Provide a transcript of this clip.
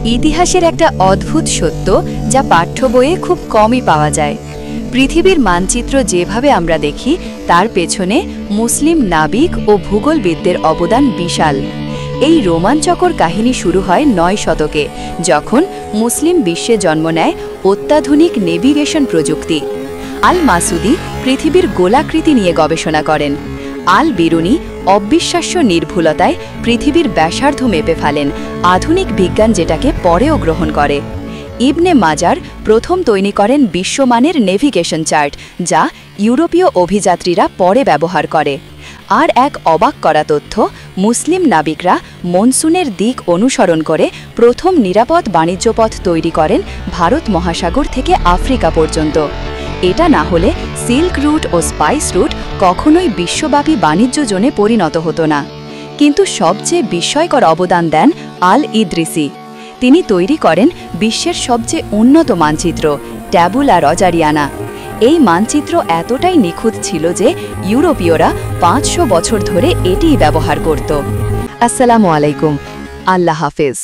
ইতিহাসের একটা অদ্ভুত সত্য যা পাঠ্য বইয়ে খুব কমই পাওয়া যায়। পৃথিবীর মানচিত্র যেভাবে আমরা দেখি তার পেছনে মুসলিম নাবিক ও ভূগোলবিদদের অবদান বিশাল। এই রোমাঞ্চকর কাহিনী শুরু হয় ৯ শতকে, যখন মুসলিম বিশ্বে জন্ম নেয় অত্যাধুনিক নেভিগেশন প্রযুক্তি। আল মাসুদি পৃথিবীর গোলাকৃতি নিয়ে গবেষণা করেন। আল বিরুনি অবিশ্বাস্য নির্ভুলতায় পৃথিবীর ব্যাসার্ধ মেপে ফেলেন, আধুনিক বিজ্ঞান যেটাকে পরেও গ্রহণ করে। ইবনে মাজার প্রথম তৈরি করেন বিশ্বমানের নেভিগেশন চার্ট, যা ইউরোপীয় অভিযাত্রীরা পরে ব্যবহার করে। আর এক অবাক করা তথ্য, মুসলিম নাবিকরা মনসুনের দিক অনুসরণ করে প্রথম নিরাপদ বাণিজ্যপথ তৈরি করেন ভারত মহাসাগর থেকে আফ্রিকা পর্যন্ত। এটা না হলে সিল্ক রুট ও স্পাইস রুট কখনোই বিশ্বব্যাপী বাণিজ্য জোনে পরিণত হতো না। কিন্তু সবচেয়ে বিস্ময়কর অবদান দেন আল ইদ্রিসি। তিনি তৈরি করেন বিশ্বের সবচেয়ে উন্নত মানচিত্র, ট্যাবুলা রজারিয়ানা। এই মানচিত্র এতটাই নিখুঁত ছিল যে ইউরোপীয়রা ৫০০ বছর ধরে এটিই ব্যবহার করত। আসসালামু আলাইকুম, আল্লাহ হাফেজ।